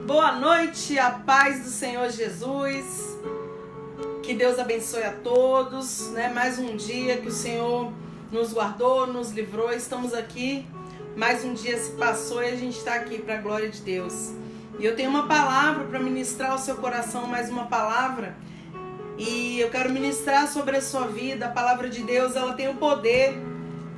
Boa noite, a paz do Senhor Jesus. Que Deus abençoe a todos, né? Mais um dia que o Senhor nos guardou, nos livrou. Estamos aqui, mais um dia se passou e a gente está aqui para a glória de Deus. E eu tenho uma palavra para ministrar ao seu coração, mais uma palavra. E eu quero ministrar sobre a sua vida. A palavra de Deus, ela tem o poder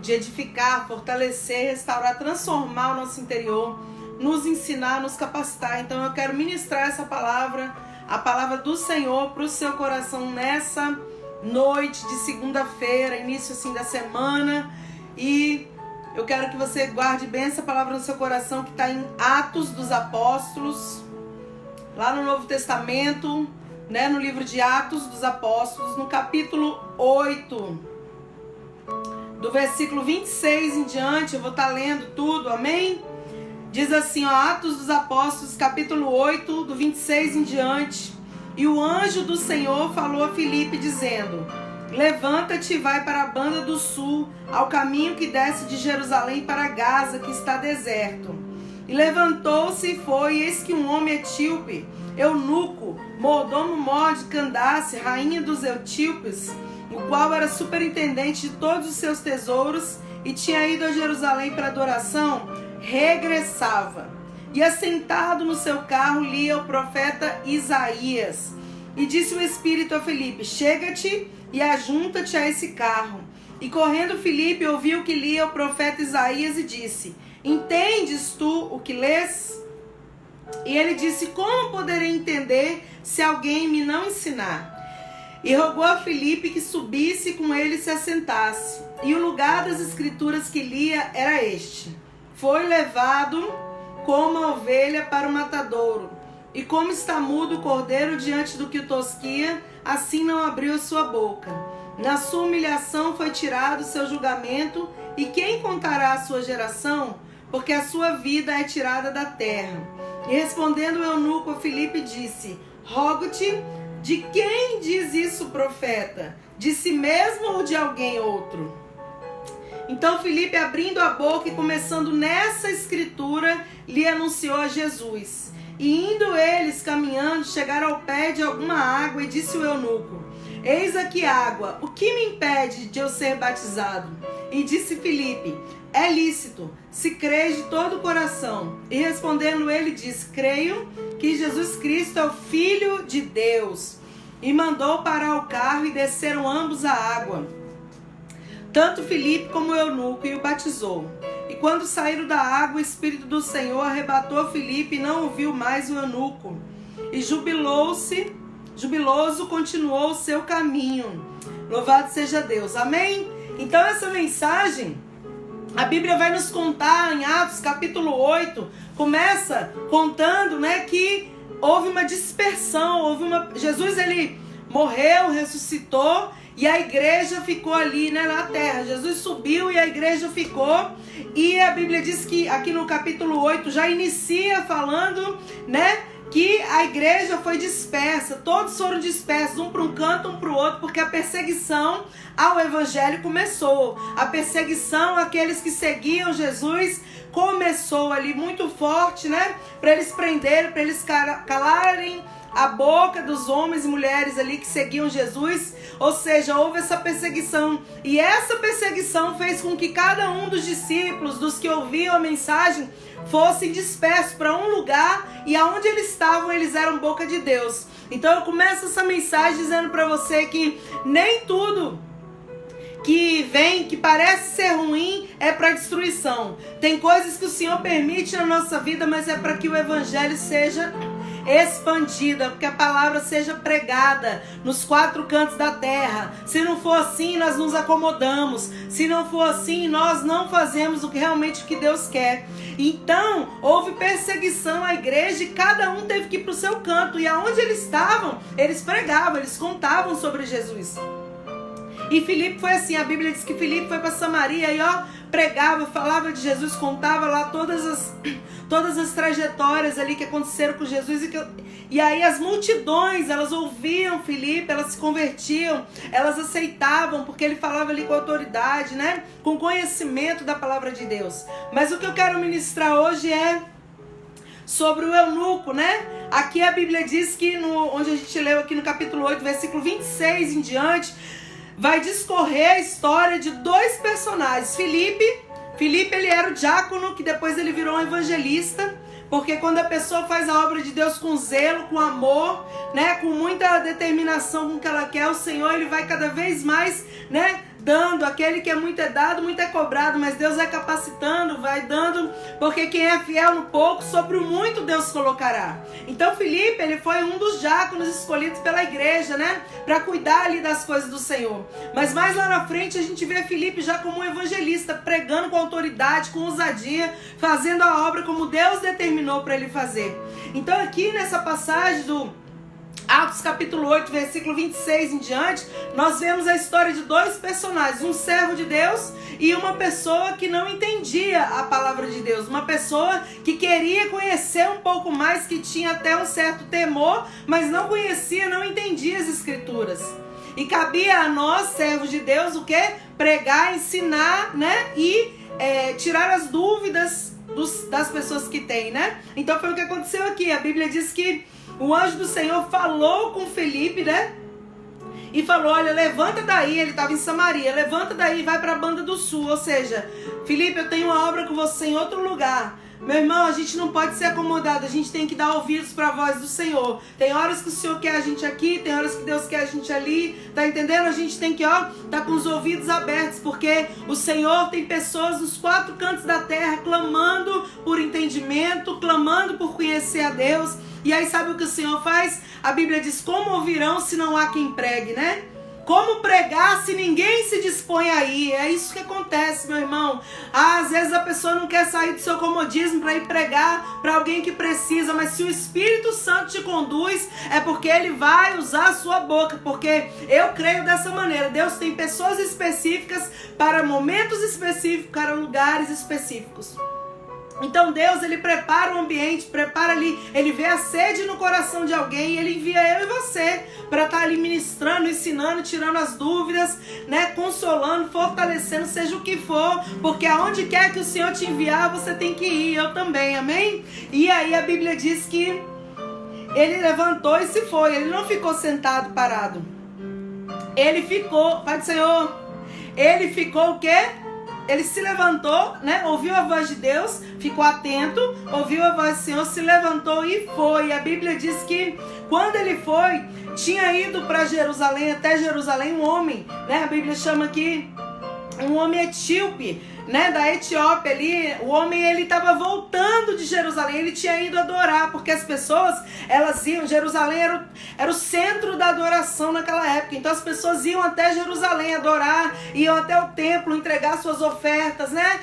de edificar, fortalecer, restaurar, transformar o nosso interior, nos ensinar, nos capacitar. Então eu quero ministrar essa palavra, a palavra do Senhor para o seu coração nessa noite de segunda-feira, início assim da semana. E eu quero que você guarde bem essa palavra no seu coração, que está em Atos dos Apóstolos, lá no Novo Testamento, né, no livro de Atos dos Apóstolos, no capítulo 8, do versículo 26 em diante. Eu vou estar lendo tudo, amém? Diz assim, ó, Atos dos Apóstolos, capítulo 8, do 26 em diante. E o anjo do Senhor falou a Filipe, dizendo: levanta-te e vai para a banda do sul, ao caminho que desce de Jerusalém para Gaza, que está deserto. E levantou-se e foi, e eis que um homem etíope, eunuco, mordomo de Candace, rainha dos etíopes, o qual era superintendente de todos os seus tesouros, e tinha ido a Jerusalém para adoração, regressava. E assentado no seu carro, lia o profeta Isaías. E disse o Espírito a Filipe: chega-te e ajunta-te a esse carro. E correndo Filipe ouviu que lia o profeta Isaías e disse: entendes tu o que lês? E ele disse: como poderei entender se alguém me não ensinar? E rogou a Filipe que subisse com ele e se assentasse. E o lugar das escrituras que lia era este: foi levado como a ovelha para o matadouro, e como está mudo o cordeiro diante do que o tosquia, assim não abriu a sua boca. Na sua humilhação foi tirado o seu julgamento, e quem contará a sua geração? Porque a sua vida é tirada da terra. E respondendo o eunuco a Filipe disse: rogo-te, de quem diz isso o profeta? De si mesmo ou de alguém outro? Então Filipe, abrindo a boca e começando nessa escritura, lhe anunciou a Jesus. E indo eles caminhando, chegaram ao pé de alguma água, e disse o eunuco: eis aqui água, o que me impede de eu ser batizado? E disse Filipe: é lícito, se crês de todo o coração. E respondendo ele, disse: creio que Jesus Cristo é o Filho de Deus. E mandou parar o carro, e desceram ambos a água, tanto Filipe como o eunuco, e o batizou. E quando saíram da água, o Espírito do Senhor arrebatou Filipe, e não ouviu mais o eunuco. E jubiloso continuou o seu caminho. Louvado seja Deus, amém? Então essa mensagem, a Bíblia vai nos contar em Atos capítulo 8, começa contando, né, que houve uma dispersão, Jesus ele morreu, ressuscitou, e a igreja ficou ali, né, na terra. Jesus subiu e a igreja ficou. E a Bíblia diz que aqui no capítulo 8 já inicia falando, né, que a igreja foi dispersa. Todos foram dispersos, um para um canto, um para o outro, porque a perseguição ao evangelho começou. A perseguição àqueles que seguiam Jesus começou ali muito forte, né, para eles prenderem, para eles calarem a boca dos homens e mulheres ali que seguiam Jesus. Ou seja, houve essa perseguição, e essa perseguição fez com que cada um dos discípulos, dos que ouviam a mensagem, fossem dispersos para um lugar, e aonde eles estavam, eles eram boca de Deus. Então eu começo essa mensagem dizendo para você que nem tudo que vem, que parece ser ruim, é para destruição. Tem coisas que o Senhor permite na nossa vida, mas é para que o evangelho seja expandida, porque a palavra seja pregada nos quatro cantos da terra. Se não for assim, nós nos acomodamos. Se não for assim, nós não fazemos o que realmente Deus quer. Então, houve perseguição à igreja, e cada um teve que ir para o seu canto. E aonde eles estavam, eles pregavam, eles contavam sobre Jesus. E Filipe foi assim, a Bíblia diz que Filipe foi para Samaria e pregava, falava de Jesus, contava lá todas as trajetórias ali que aconteceram com Jesus. E aí as multidões, elas ouviam Filipe, elas se convertiam, elas aceitavam, porque ele falava ali com autoridade, né? Com conhecimento da palavra de Deus. Mas o que eu quero ministrar hoje é sobre o eunuco, né? Aqui a Bíblia diz que, onde a gente leu aqui no capítulo 8, versículo 26 em diante, vai discorrer a história de dois personagens. Filipe, ele era o diácono, que depois ele virou um evangelista, porque quando a pessoa faz a obra de Deus com zelo, com amor, né, com muita determinação com o que ela quer, o Senhor ele vai cada vez mais, né, dando. Aquele que é muito é dado, muito é cobrado, mas Deus vai capacitando, vai dando, porque quem é fiel no pouco, sobre o muito Deus colocará. Então Filipe, ele foi um dos diáconos escolhidos pela igreja, né, para cuidar ali das coisas do Senhor. Mas mais lá na frente a gente vê Filipe já como um evangelista, pregando com autoridade, com ousadia, fazendo a obra como Deus determinou para ele fazer. Então aqui nessa passagem do Atos capítulo 8, versículo 26 em diante, nós vemos a história de dois personagens, um servo de Deus e uma pessoa que não entendia a palavra de Deus, uma pessoa que queria conhecer um pouco mais, que tinha até um certo temor, mas não conhecia, não entendia as escrituras. E cabia a nós, servos de Deus, o quê? Pregar, ensinar, né? E tirar as dúvidas das pessoas que têm, né? Então foi o que aconteceu aqui. A Bíblia diz que o anjo do Senhor falou com Filipe, né? E falou, olha, levanta daí, ele estava em Samaria, levanta daí e vai para a banda do sul. Ou seja, Filipe, eu tenho uma obra com você em outro lugar. Meu irmão, a gente não pode ser acomodado, a gente tem que dar ouvidos para a voz do Senhor. Tem horas que o Senhor quer a gente aqui, tem horas que Deus quer a gente ali, tá entendendo? A gente tem que, tá com os ouvidos abertos, porque o Senhor tem pessoas nos quatro cantos da terra clamando por entendimento, clamando por conhecer a Deus. E aí sabe o que o Senhor faz? A Bíblia diz, como ouvirão se não há quem pregue, né? Como pregar se ninguém se dispõe a ir? É isso que acontece, meu irmão. Às vezes a pessoa não quer sair do seu comodismo para ir pregar para alguém que precisa, mas se o Espírito Santo te conduz, é porque ele vai usar a sua boca, porque eu creio dessa maneira. Deus tem pessoas específicas para momentos específicos, para lugares específicos. Então Deus, ele prepara o ambiente, prepara ali, ele vê a sede no coração de alguém e ele envia eu e você para estar ali ministrando, ensinando, tirando as dúvidas, né, consolando, fortalecendo, seja o que for, porque aonde quer que o Senhor te enviar, você tem que ir, eu também, amém? E aí a Bíblia diz que ele levantou e se foi, ele não ficou sentado, parado. Ele ficou, Pai do Senhor, ele ficou o quê? Ele se levantou, né? Ouviu a voz de Deus, ficou atento, ouviu a voz do Senhor, se levantou e foi. A Bíblia diz que quando ele foi, tinha ido para Jerusalém, até Jerusalém, um homem, né? A Bíblia chama aqui um homem etíope, né, da Etiópia ali. O homem, ele estava voltando de Jerusalém, ele tinha ido adorar, porque as pessoas, elas iam, Jerusalém era o centro da adoração naquela época, então as pessoas iam até Jerusalém adorar, iam até o templo entregar suas ofertas, né,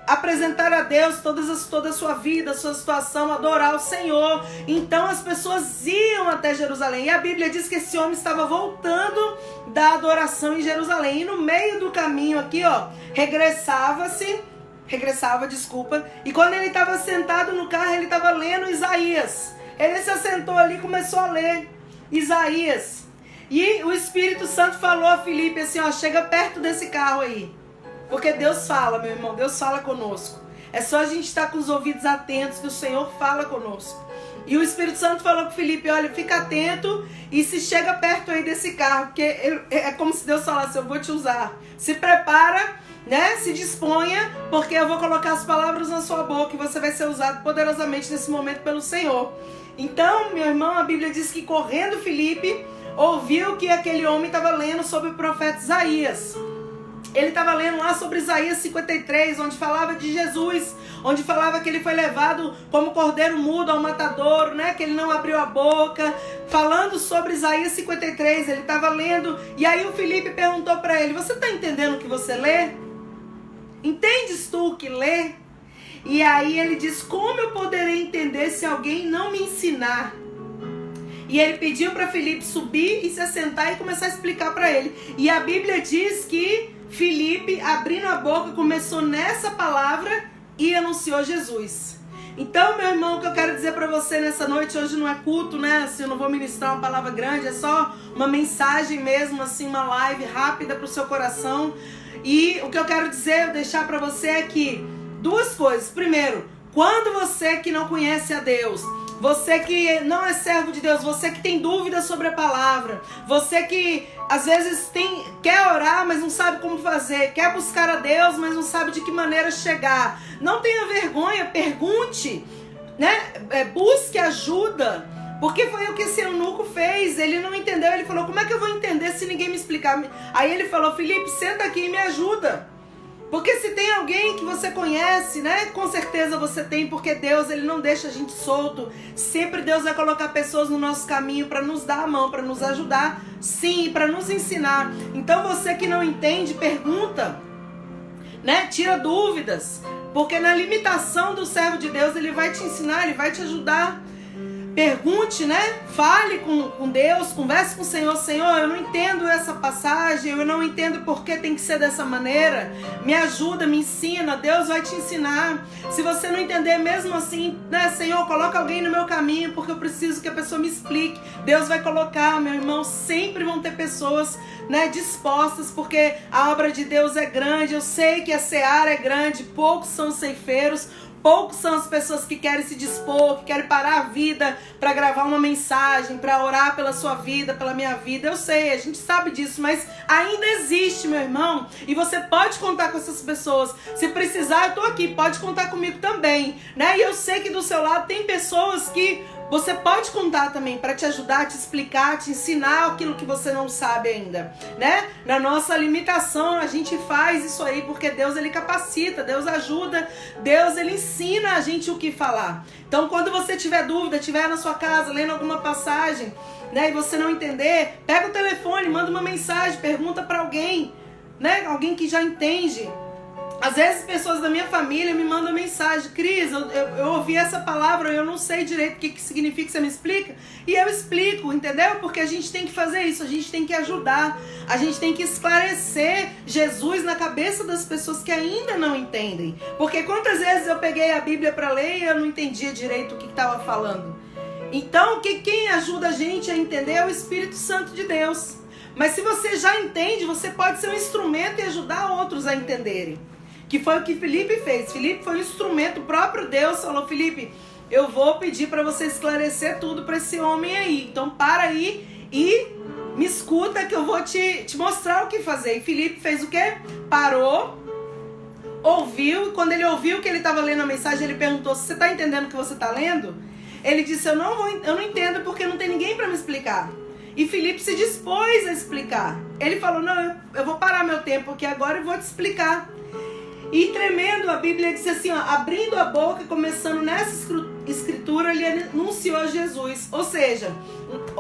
apresentar a Deus toda a sua vida, a sua situação, adorar o Senhor. Então as pessoas iam até Jerusalém, e a Bíblia diz que esse homem estava voltando da adoração em Jerusalém, e no meio do caminho aqui, regressava, e quando ele estava sentado no carro, ele estava lendo Isaías. Ele se assentou ali e começou a ler Isaías. E o Espírito Santo falou a Filipe assim, chega perto desse carro aí. Porque Deus fala, meu irmão, Deus fala conosco. É só a gente estar com os ouvidos atentos que o Senhor fala conosco. E o Espírito Santo falou para Filipe, olha, fica atento e se chega perto aí desse carro, porque é como se Deus falasse, eu vou te usar. Se prepara, né? Se disponha, porque eu vou colocar as palavras na sua boca e você vai ser usado poderosamente nesse momento pelo Senhor. Então, meu irmão, a Bíblia diz que correndo Filipe ouviu que aquele homem estava lendo sobre o profeta Isaías. Ele estava lendo lá sobre Isaías 53, onde falava de Jesus, onde falava que ele foi levado como cordeiro mudo ao matadouro, né? Que ele não abriu a boca, falando sobre Isaías 53, ele estava lendo, e aí o Filipe perguntou para ele, você está entendendo o que você lê? Entendes tu o que lê? E aí ele diz, como eu poderei entender se alguém não me ensinar? E ele pediu para Filipe subir e se assentar e começar a explicar para ele. E a Bíblia diz que Filipe, abrindo a boca, começou nessa palavra e anunciou Jesus. Então, meu irmão, o que eu quero dizer para você nessa noite, hoje não é culto, né? Assim, eu não vou ministrar uma palavra grande, é só uma mensagem mesmo, assim, uma live rápida para o seu coração. E o que eu quero dizer, deixar para você é que duas coisas. Primeiro, Quando você que não conhece a Deus, você que não é servo de Deus, você que tem dúvidas sobre a palavra, você que às vezes quer orar, mas não sabe como fazer, quer buscar a Deus, mas não sabe de que maneira chegar, não tenha vergonha, pergunte, né? Busque ajuda, porque foi o que esse eunuco fez. Ele não entendeu, ele falou: como é que eu vou entender se ninguém me explicar? Aí ele falou: Felipe, senta aqui e me ajuda. Porque se tem alguém que você conhece, né? Com certeza você tem, porque Deus, ele não deixa a gente solto. Sempre Deus vai colocar pessoas no nosso caminho para nos dar a mão, para nos ajudar, sim, para nos ensinar. Então você que não entende, pergunta, né? Tira dúvidas, porque na limitação do servo de Deus, ele vai te ensinar, ele vai te ajudar. Pergunte, né? Fale com Deus, converse com o Senhor. Senhor, eu não entendo essa passagem, eu não entendo por que tem que ser dessa maneira. Me ajuda, me ensina, Deus vai te ensinar. Se você não entender mesmo assim, né? Senhor, coloca alguém no meu caminho, porque eu preciso que a pessoa me explique. Deus vai colocar, meu irmão, sempre vão ter pessoas, né, dispostas, porque a obra de Deus é grande. Eu sei que a seara é grande, poucos são os ceifeiros. Poucos são as pessoas que querem se dispor, que querem parar a vida para gravar uma mensagem, para orar pela sua vida, pela minha vida. Eu sei, a gente sabe disso, mas ainda existe, meu irmão. E você pode contar com essas pessoas. Se precisar, eu tô aqui, pode contar comigo também, né? E eu sei que do seu lado tem pessoas que você pode contar também para te ajudar, te explicar, te ensinar aquilo que você não sabe ainda, né? Na nossa limitação, a gente faz isso aí porque Deus, ele capacita, Deus ajuda, Deus, ele ensina a gente o que falar. Então, quando você tiver dúvida, estiver na sua casa lendo alguma passagem, né, e você não entender, pega o telefone, manda uma mensagem, pergunta para alguém, né? Alguém que já entende. Às vezes pessoas da minha família me mandam mensagem: Cris, eu ouvi essa palavra, eu não sei direito o que significa, você me explica? E eu explico, entendeu? Porque a gente tem que fazer isso, a gente tem que ajudar, a gente tem que esclarecer Jesus na cabeça das pessoas que ainda não entendem. Porque quantas vezes eu peguei a Bíblia para ler e eu não entendia direito o que estava falando? Então, quem ajuda a gente a entender é o Espírito Santo de Deus. Mas se você já entende, você pode ser um instrumento e ajudar outros a entenderem. Que foi o que Felipe fez. Felipe foi um instrumento, o próprio Deus falou: Felipe, eu vou pedir para você esclarecer tudo para esse homem aí. Então para aí e me escuta que eu vou te mostrar o que fazer. E Felipe fez o quê? Parou, ouviu, e quando ele ouviu que ele estava lendo a mensagem, ele perguntou: você está entendendo o que você está lendo? Ele disse: eu não entendo porque não tem ninguém para me explicar. E Felipe se dispôs a explicar. Ele falou: não, eu vou parar meu tempo aqui agora e vou te explicar. E tremendo, a Bíblia diz assim, ó, abrindo a boca, começando nessa escritura, ele anunciou Jesus. Ou seja,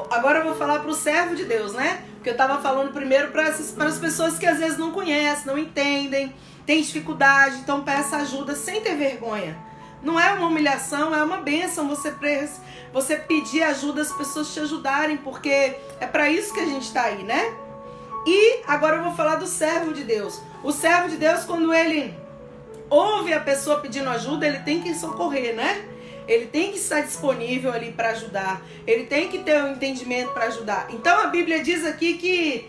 agora eu vou falar para o servo de Deus, né? Porque eu estava falando primeiro para as pessoas que às vezes não conhecem, não entendem, têm dificuldade, então peça ajuda sem ter vergonha. Não é uma humilhação, é uma bênção você pedir ajuda, as pessoas te ajudarem, porque é para isso que a gente está aí, né? E agora eu vou falar do servo de Deus. O servo de Deus, quando ele ouve a pessoa pedindo ajuda, ele tem que socorrer, né? Ele tem que estar disponível ali para ajudar. Ele tem que ter um entendimento para ajudar. Então a Bíblia diz aqui que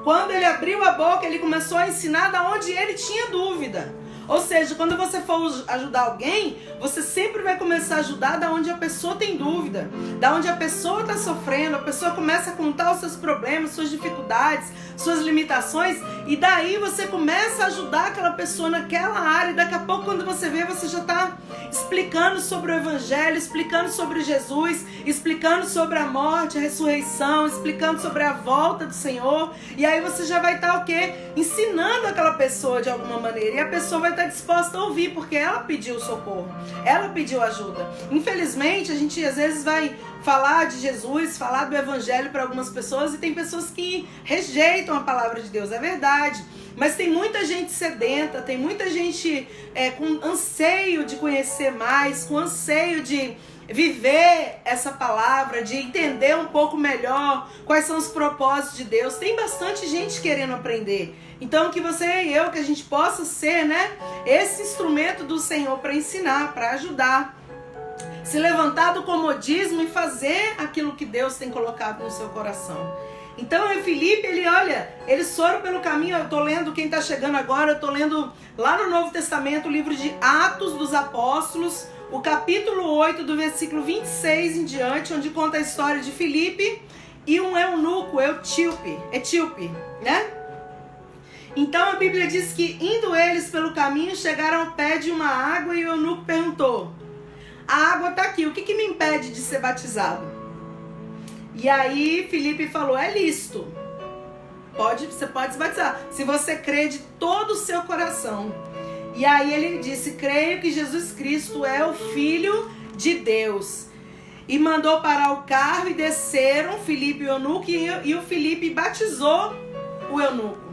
quando ele abriu a boca, ele começou a ensinar da onde ele tinha dúvida. Ou seja, quando você for ajudar alguém, você sempre vai começar a ajudar da onde a pessoa tem dúvida, da onde a pessoa está sofrendo. A pessoa começa a contar os seus problemas, suas dificuldades, suas limitações, e daí você começa a ajudar aquela pessoa naquela área, e daqui a pouco, quando você vê, você já está explicando sobre o Evangelho, explicando sobre Jesus, explicando sobre a morte, a ressurreição, explicando sobre a volta do Senhor, e aí você já vai estar o quê? Ensinando aquela pessoa de alguma maneira, e a pessoa vai estar disposta a ouvir, porque ela pediu socorro, ela pediu ajuda. Infelizmente, a gente às vezes vai falar de Jesus, falar do Evangelho para algumas pessoas, e tem pessoas que rejeitam a palavra de Deus, é verdade. Mas tem muita gente sedenta, tem muita gente com anseio de conhecer mais, com anseio de viver essa palavra, de entender um pouco melhor quais são os propósitos de Deus. Tem bastante gente querendo aprender. Então que você e eu, que a gente possa ser, né, esse instrumento do Senhor para ensinar, para ajudar. Se levantar do comodismo e fazer aquilo que Deus tem colocado no seu coração. Então, Filipe, eles foram pelo caminho. Eu estou lendo, quem está chegando agora, eu estou lendo lá no Novo Testamento, o livro de Atos dos Apóstolos, o capítulo 8, do versículo 26 em diante, onde conta a história de Filipe e um eunuco, etíope, né? Então a Bíblia diz que, indo eles pelo caminho, chegaram ao pé de uma água e o eunuco perguntou: a água está aqui, o que me impede de ser batizado? E aí Filipe falou: é lícito, você pode se batizar, se você crê de todo o seu coração. E aí ele disse: creio que Jesus Cristo é o Filho de Deus. E mandou parar o carro e desceram Filipe e o eunuco, e o Filipe batizou o eunuco.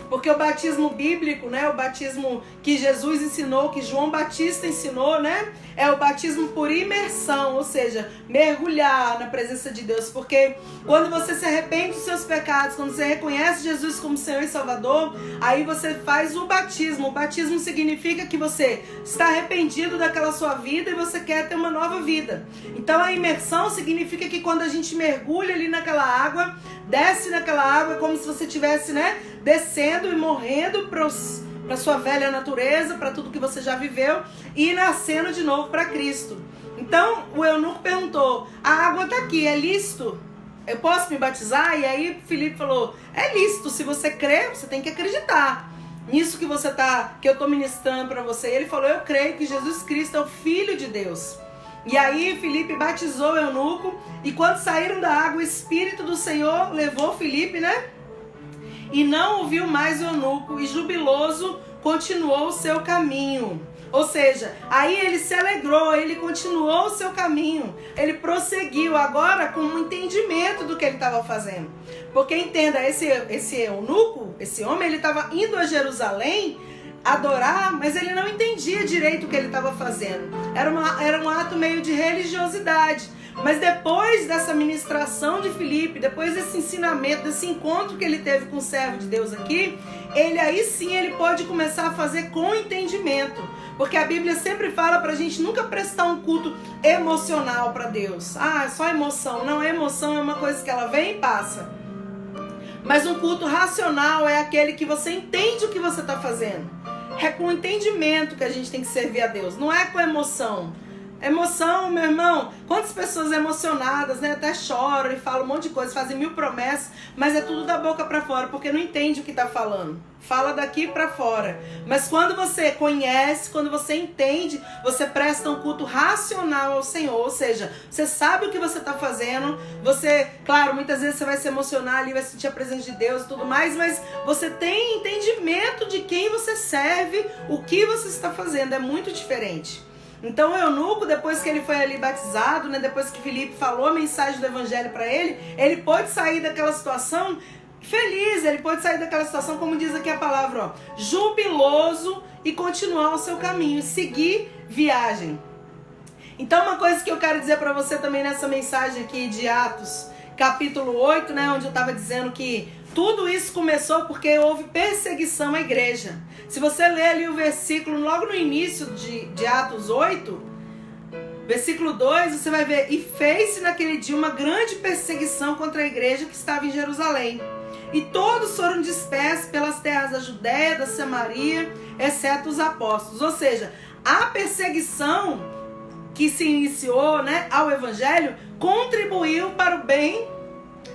Porque o batismo bíblico, né, o batismo que Jesus ensinou, que João Batista ensinou, né, é o batismo por imersão, ou seja, mergulhar na presença de Deus. Porque quando você se arrepende dos seus pecados, quando você reconhece Jesus como Senhor e Salvador, aí você faz o batismo. O batismo significa que você está arrependido daquela sua vida e você quer ter uma nova vida. Então a imersão significa que quando a gente mergulha ali naquela água, desce naquela água, é como se você estivesse, né, descendo e morrendo para sua velha natureza, para tudo que você já viveu, e nascendo de novo para Cristo. Então o eunuco perguntou: a água está aqui, é lícito? Eu posso me batizar? E aí Filipe falou: é lícito, se você crê, você tem que acreditar nisso que eu estou ministrando para você. E ele falou: eu creio que Jesus Cristo é o Filho de Deus. E aí Filipe batizou o eunuco, e quando saíram da água, o Espírito do Senhor levou Filipe, né? E não ouviu mais o eunuco, e jubiloso continuou o seu caminho. Ou seja, aí ele se alegrou, ele continuou o seu caminho, ele prosseguiu agora com um entendimento do que ele estava fazendo. Porque entenda, esse eunuco, esse homem, ele estava indo a Jerusalém adorar, mas ele não entendia direito o que ele estava fazendo. Era um ato meio de religiosidade. Mas depois dessa ministração de Filipe, depois desse ensinamento, desse encontro que ele teve com o servo de Deus aqui, aí sim ele pode começar a fazer com entendimento. Porque a Bíblia sempre fala pra gente nunca prestar um culto emocional para Deus. Ah, só emoção. Não, emoção é uma coisa que ela vem e passa. Mas um culto racional é aquele que você entende o que você está fazendo. É com entendimento que a gente tem que servir a Deus, não é com emoção. Emoção, meu irmão, quantas pessoas emocionadas, né, até choram e falam um monte de coisa, fazem 1000 promessas, mas é tudo da boca para fora, porque não entende o que está falando. Fala daqui para fora. Mas quando você conhece, quando você entende, você presta um culto racional ao Senhor. Ou seja, você sabe o que você está fazendo. Você, claro, muitas vezes você vai se emocionar ali, vai sentir a presença de Deus e tudo mais, mas você tem entendimento de quem você serve, o que você está fazendo. É muito diferente. Então o eunuco, depois que ele foi ali batizado, né, depois que Filipe falou a mensagem do evangelho para ele pôde sair daquela situação feliz, ele pôde sair daquela situação, como diz aqui a palavra, ó, jubiloso, e continuar o seu caminho, seguir viagem. Então uma coisa que eu quero dizer para você também nessa mensagem aqui de Atos, capítulo 8, né, onde eu estava dizendo que tudo isso começou porque houve perseguição à igreja. Se você ler ali o versículo logo no início de Atos 8, versículo 2, você vai ver: e fez-se naquele dia uma grande perseguição contra a igreja que estava em Jerusalém. E todos foram dispersos pelas terras da Judéia, da Samaria, exceto os apóstolos. Ou seja, a perseguição que se iniciou, né, ao evangelho contribuiu para o bem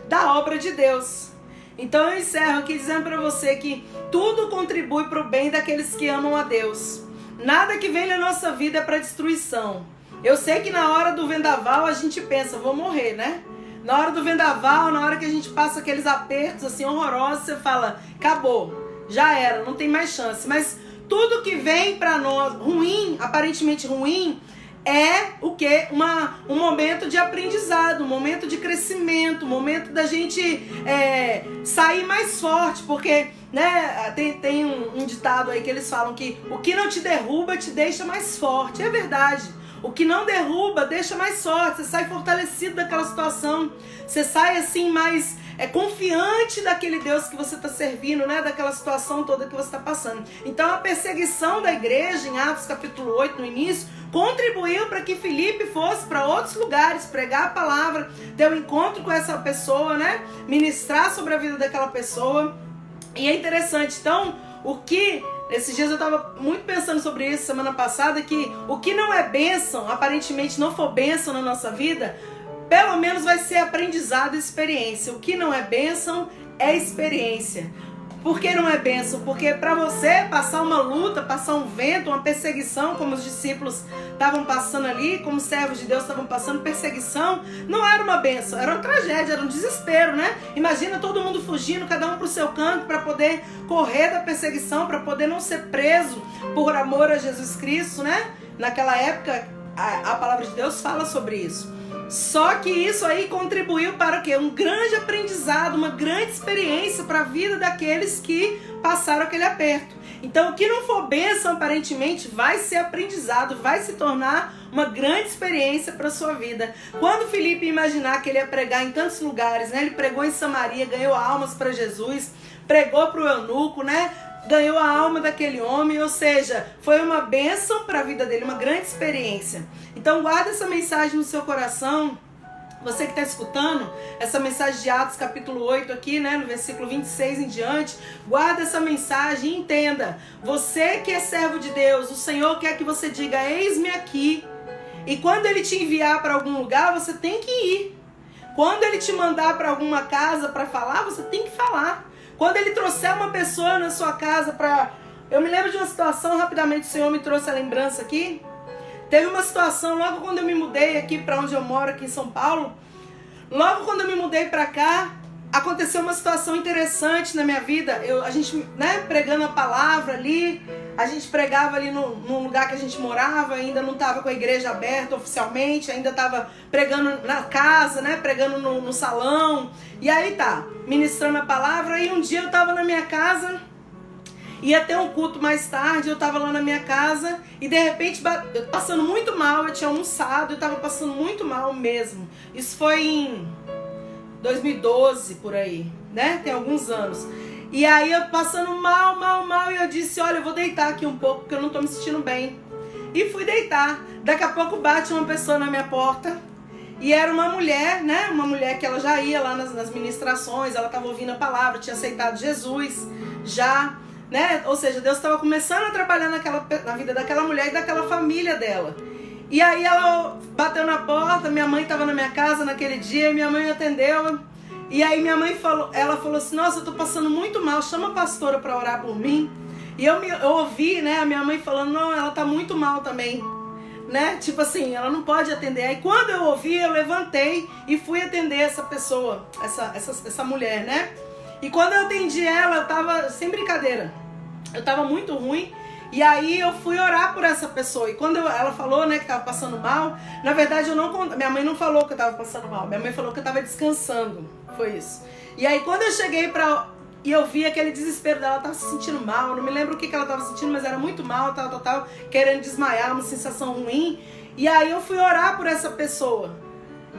da obra de Deus. Então eu encerro aqui dizendo para você que tudo contribui para o bem daqueles que amam a Deus. Nada que vem na nossa vida é para destruição. Eu sei que na hora do vendaval a gente pensa: vou morrer, né? Na hora do vendaval, na hora que a gente passa aqueles apertos assim horrorosos, você fala: acabou, já era, não tem mais chance. Mas tudo que vem para nós ruim, aparentemente ruim, é o quê? Um momento de aprendizado, um momento de crescimento, um momento da gente sair mais forte, porque, né, tem um ditado aí que eles falam que o que não te derruba te deixa mais forte. É verdade. O que não derruba deixa mais forte. Você sai fortalecido daquela situação. Você sai assim mais confiante daquele Deus que você está servindo, né? Daquela situação toda que você está passando. Então a perseguição da igreja, em Atos capítulo 8, no início, contribuiu para que Filipe fosse para outros lugares, pregar a palavra, ter um encontro com essa pessoa, né? Ministrar sobre a vida daquela pessoa. E é interessante, então, esses dias eu estava muito pensando sobre isso semana passada, que o que não é bênção, aparentemente não for bênção na nossa vida, pelo menos vai ser aprendizado e experiência. O que não é bênção é experiência. Por que não é bênção? Porque para você passar uma luta, passar um vento, uma perseguição, como os discípulos estavam passando ali, como os servos de Deus estavam passando, perseguição, não era uma bênção, era uma tragédia, era um desespero, né? Imagina todo mundo fugindo, cada um para o seu canto, para poder correr da perseguição, para poder não ser preso por amor a Jesus Cristo, né? Naquela época, a palavra de Deus fala sobre isso. Só que isso aí contribuiu para o quê? Um grande aprendizado, uma grande experiência para a vida daqueles que passaram aquele aperto. Então, o que não for bênção, aparentemente, vai ser aprendizado, vai se tornar uma grande experiência para a sua vida. Quando Filipe imaginar que ele ia pregar em tantos lugares, né? Ele pregou em Samaria, ganhou almas para Jesus, pregou para o eunuco, né? Ganhou a alma daquele homem, ou seja, foi uma bênção para a vida dele, uma grande experiência. Então guarda essa mensagem no seu coração, você que está escutando, essa mensagem de Atos capítulo 8 aqui, né, no versículo 26 em diante, guarda essa mensagem e entenda, você que é servo de Deus, o Senhor quer que você diga, eis-me aqui, e quando Ele te enviar para algum lugar, você tem que ir. Quando Ele te mandar para alguma casa para falar, você tem que falar. Quando Ele trouxer uma pessoa na sua casa para... Eu me lembro de uma situação, rapidamente o Senhor me trouxe a lembrança aqui. Teve uma situação, logo quando eu me mudei aqui para onde eu moro, aqui em São Paulo. Logo quando eu me mudei para cá, aconteceu uma situação interessante na minha vida. A gente, né, pregando a palavra ali, a gente pregava ali no lugar que a gente morava, ainda não estava com a igreja aberta oficialmente, ainda estava pregando na casa, né, pregando no salão. E aí tá, ministrando a palavra, e um dia eu estava na minha casa, ia ter um culto mais tarde, eu estava lá na minha casa, e de repente, eu passando muito mal, eu tinha almoçado, eu estava passando muito mal mesmo. Isso foi em 2012, por aí, né? Tem alguns anos. E aí eu passando mal, e eu disse, olha, eu vou deitar aqui um pouco, porque eu não tô me sentindo bem. E fui deitar. Daqui a pouco bate uma pessoa na minha porta, e era uma mulher, né? Uma mulher que ela já ia lá nas ministrações, ela estava ouvindo a palavra, tinha aceitado Jesus, já, né? Ou seja, Deus estava começando a trabalhar na vida daquela mulher e daquela família dela. E aí ela bateu na porta, minha mãe estava na minha casa naquele dia, minha mãe me atendeu. E aí minha mãe falou assim, nossa, eu tô passando muito mal, chama a pastora para orar por mim. E eu ouvi, né, a minha mãe falando, não, ela tá muito mal também, né? Tipo assim, ela não pode atender. Aí quando eu ouvi, eu levantei e fui atender essa pessoa, essa mulher, né? E quando eu atendi ela, eu tava, sem brincadeira, eu tava muito ruim. E aí eu fui orar por essa pessoa. E quando ela falou, né, que tava passando mal, na verdade minha mãe não falou que eu tava passando mal. Minha mãe falou que eu tava descansando. Foi isso. E aí quando eu cheguei e eu vi aquele desespero dela, ela tava se sentindo mal. Eu não me lembro o que ela tava sentindo, mas era muito mal, tal, querendo desmaiar, uma sensação ruim. E aí eu fui orar por essa pessoa.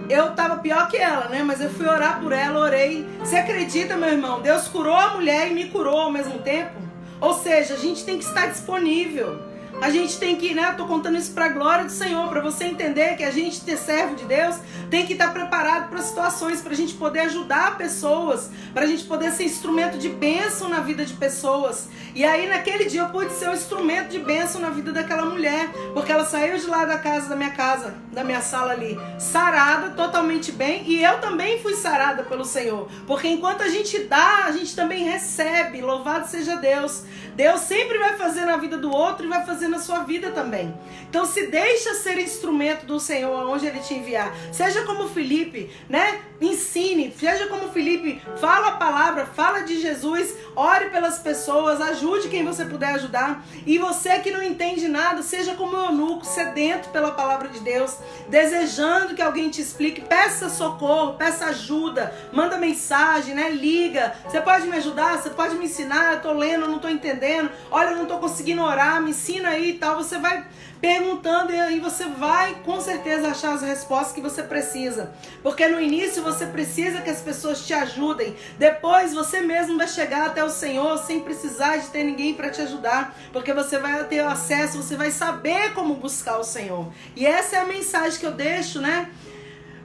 Eu tava pior que ela, né? Mas eu fui orar por ela, orei. Você acredita, meu irmão? Deus curou a mulher e me curou ao mesmo tempo. Ou seja, a gente tem que estar disponível. A gente tem que, né? Eu tô contando isso para a glória do Senhor, para você entender que a gente, ter servo de Deus, tem que estar preparado para situações, para a gente poder ajudar pessoas, para a gente poder ser instrumento de bênção na vida de pessoas. E aí naquele dia eu pude ser um instrumento de bênção na vida daquela mulher, porque ela saiu de lá da minha sala ali, sarada, totalmente bem, e eu também fui sarada pelo Senhor, porque enquanto a gente dá, a gente também recebe. Louvado seja Deus. Deus sempre vai fazer na vida do outro e vai fazer na sua vida também. Então se deixa ser instrumento do Senhor aonde Ele te enviar. Seja como Filipe, né? Ensine, seja como Filipe, fala a palavra, fala de Jesus, ore pelas pessoas, ajude quem você puder ajudar. E você que não entende nada, seja como o eunuco, sedento pela palavra de Deus, desejando que alguém te explique, peça socorro, peça ajuda, manda mensagem, né? Liga, você pode me ajudar, você pode me ensinar, eu tô lendo, eu não tô entendendo, olha, eu não tô conseguindo orar, me ensina aí e tal. Você vai perguntando e aí você vai com certeza achar as respostas que você precisa. Porque no início você precisa que as pessoas te ajudem. Depois você mesmo vai chegar até o Senhor sem precisar de ter ninguém para te ajudar. Porque você vai ter acesso, você vai saber como buscar o Senhor. E essa é a mensagem que eu deixo, né?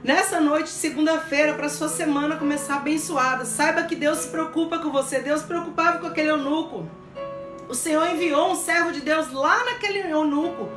Nessa noite, segunda-feira, para sua semana começar abençoada. Saiba que Deus se preocupa com você. Deus se preocupava com aquele eunuco. O Senhor enviou um servo de Deus lá naquele eunuco.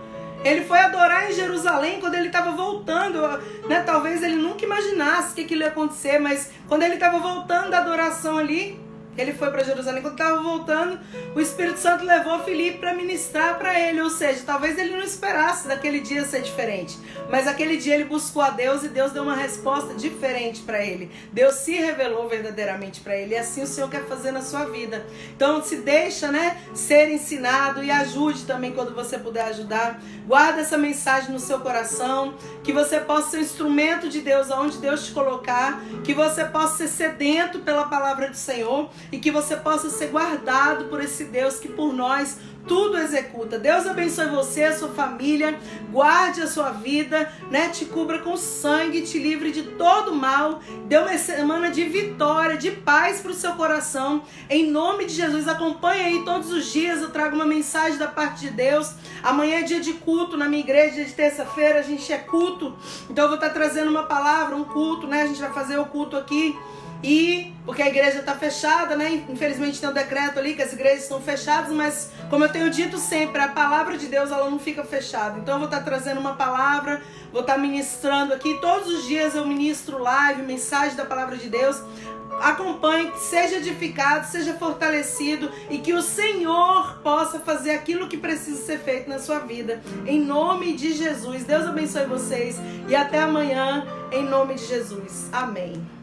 Ele foi adorar em Jerusalém quando ele estava voltando, né? Talvez ele nunca imaginasse que aquilo ia acontecer, mas quando ele estava voltando da adoração ali, ele foi para Jerusalém. Quando estava voltando, o Espírito Santo levou Filipe para ministrar para ele. Ou seja, talvez ele não esperasse daquele dia ser diferente. Mas aquele dia ele buscou a Deus e Deus deu uma resposta diferente para ele. Deus se revelou verdadeiramente para ele. E assim o Senhor quer fazer na sua vida. Então se deixa, né, ser ensinado e ajude também quando você puder ajudar. Guarda essa mensagem no seu coração. Que você possa ser um instrumento de Deus aonde Deus te colocar. Que você possa ser sedento pela palavra do Senhor. E que você possa ser guardado por esse Deus que por nós tudo executa. Deus abençoe você, a sua família, guarde a sua vida, né? Te cubra com sangue, te livre de todo mal. Dê uma semana de vitória, de paz para o seu coração. Em nome de Jesus, acompanhe aí todos os dias. Eu trago uma mensagem da parte de Deus. Amanhã é dia de culto na minha igreja, dia de terça-feira a gente é culto. Então eu vou estar trazendo uma palavra, um culto, né? A gente vai fazer o culto aqui. E porque a igreja está fechada, né? Infelizmente tem um decreto ali que as igrejas estão fechadas, mas como eu tenho dito sempre, a palavra de Deus ela não fica fechada. Então eu vou estar trazendo uma palavra, vou estar ministrando aqui. Todos os dias eu ministro live, mensagem da palavra de Deus. Acompanhe, seja edificado, seja fortalecido e que o Senhor possa fazer aquilo que precisa ser feito na sua vida. Em nome de Jesus. Deus abençoe vocês e até amanhã, em nome de Jesus. Amém.